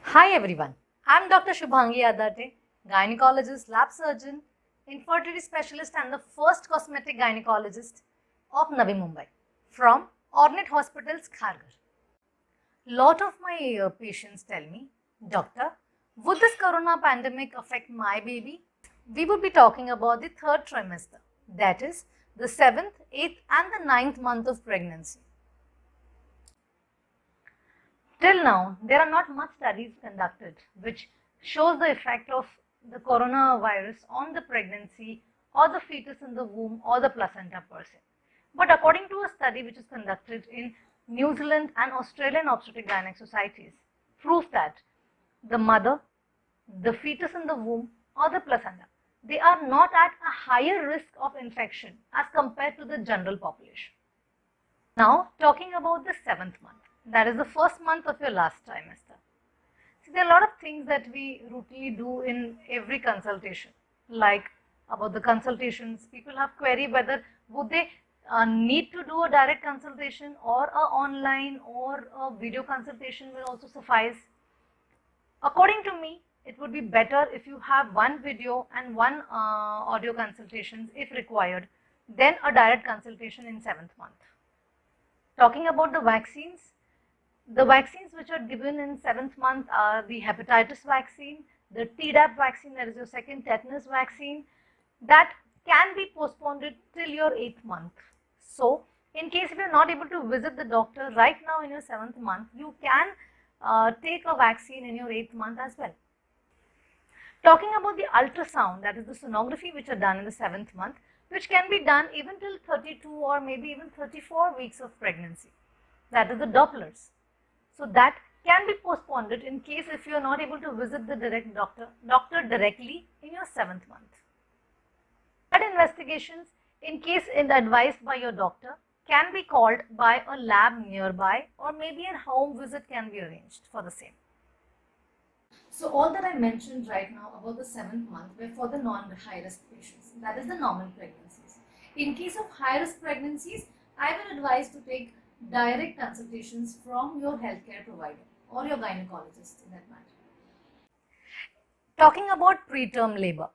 Hi everyone, I'm Dr. Shubhangi Adate, gynecologist, lab surgeon, infertility specialist and the first cosmetic gynecologist of Navi Mumbai from Ornate Hospitals, Kharghar. Lot of my patients tell me, Doctor, would this corona pandemic affect my baby? We would be talking about the third trimester, that is the 7th, 8th and the 9th month of pregnancy. Till now, there are not much studies conducted which shows the effect of the coronavirus on the pregnancy or the fetus in the womb or the placenta per se. But according to a study which is conducted in New Zealand and Australian obstetric gynec societies, proves that the mother, the fetus in the womb or the placenta, they are not at a higher risk of infection as compared to the general population. Now, talking about the 7th month, that is the first month of your last trimester. See, there are a lot of things that we routinely do in every consultation, like about the consultations. People have query whether would they need to do a direct consultation or a online or a video consultation will also suffice. According to me, it would be better if you have one video and one audio consultations if required, then a direct consultation in 7th month. Talking about the vaccines which are given in 7th month are the hepatitis vaccine, the Tdap vaccine, that is your second tetanus vaccine, that can be postponed till your 8th month. So, in case if you are not able to visit the doctor right now in your 7th month, you can take a vaccine in your 8th month as well. Talking about the ultrasound, that is the sonography which are done in the 7th month, which can be done even till 32 or maybe even 34 weeks of pregnancy. That is the Dopplers. So that can be postponed in case if you are not able to visit the doctor directly in your 7th month. Blood investigations, in case advised by your doctor, can be called by a lab nearby or maybe a home visit can be arranged for the same. So all that I mentioned right now about the 7th month were for the non-high risk patients, that is the normal pregnancies. In case of high risk pregnancies, I will advise to take direct consultations from your healthcare provider or your gynecologist in that matter. Talking about preterm labor.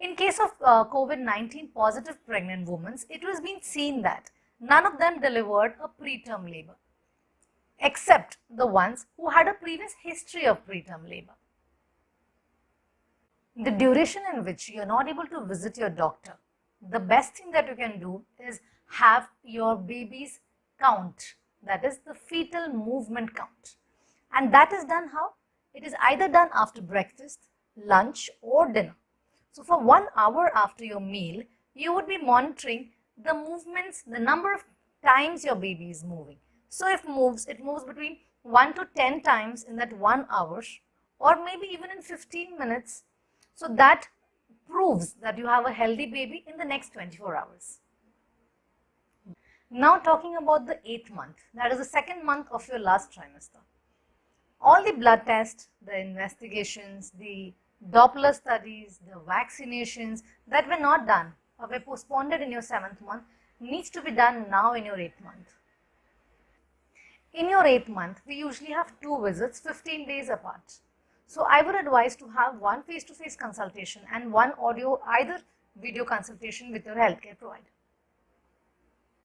In case of COVID-19 positive pregnant women, it was been seen that none of them delivered a preterm labor, except the ones who had a previous history of preterm labor. The duration in which you are not able to visit your doctor, the best thing that you can do is have your baby's count, that is the fetal movement count. And that is done how? It is either done after breakfast, lunch or dinner. So for 1 hour after your meal, you would be monitoring the movements, the number of times your baby is moving. So if it moves between 1 to 10 times in that 1 hour or maybe even in 15 minutes. So that proves that you have a healthy baby in the next 24 hours. Now talking about the 8th month, that is the 2nd month of your last trimester. All the blood tests, the investigations, the Doppler studies, the vaccinations that were not done or were postponed in your 7th month needs to be done now in your 8th month. In your 8th month, we usually have 2 visits 15 days apart. So I would advise to have one face-to-face consultation and one audio, either video consultation with your healthcare provider.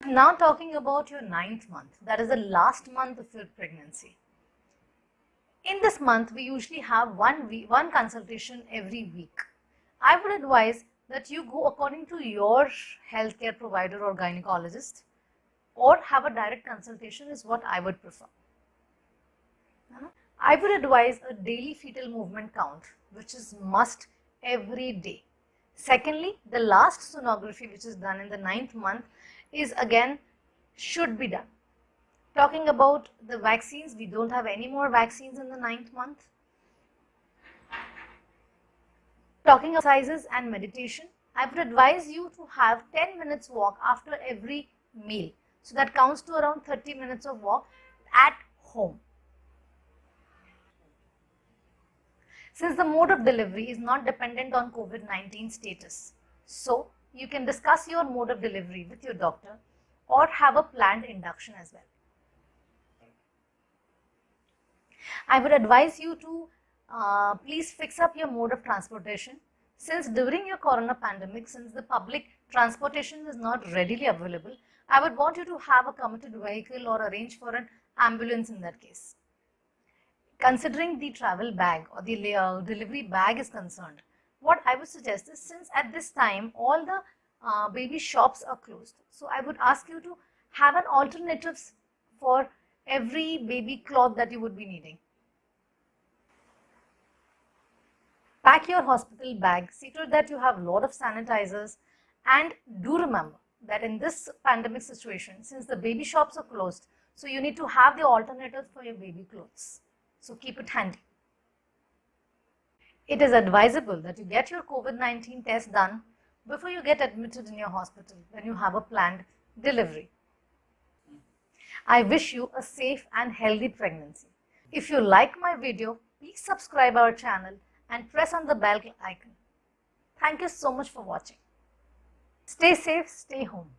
Now talking about your 9th month, that is the last month of your pregnancy. In this month, we usually have one consultation every week. I would advise that you go according to your healthcare provider or gynecologist, or have a direct consultation is what I would prefer. I would advise a daily fetal movement count, which is must every day. Secondly, the last sonography which is done in the 9th month is again should be done. Talking about the vaccines, we don't have any more vaccines in the 9th month. Talking about exercises and meditation, I would advise you to have 10 minutes walk after every meal. So that counts to around 30 minutes of walk at home. Since the mode of delivery is not dependent on COVID-19 status, so you can discuss your mode of delivery with your doctor or have a planned induction as well. I would advise you to please fix up your mode of transportation, since during your corona pandemic, since the public transportation is not readily available. I would want you to have a commuted vehicle or arrange for an ambulance in that case. Considering the travel bag or the delivery bag is concerned, what I would suggest is, since at this time all the baby shops are closed, so I would ask you to have an alternatives for every baby cloth that you would be needing. Pack your hospital bag, see to it that you have a lot of sanitizers, and do remember that in this pandemic situation, since the baby shops are closed, so you need to have the alternatives for your baby clothes. So keep it handy. It is advisable that you get your COVID-19 test done before you get admitted in your hospital when you have a planned delivery. I wish you a safe and healthy pregnancy. If you like my video, please subscribe our channel and press on the bell icon. Thank you so much for watching. Stay safe, stay home.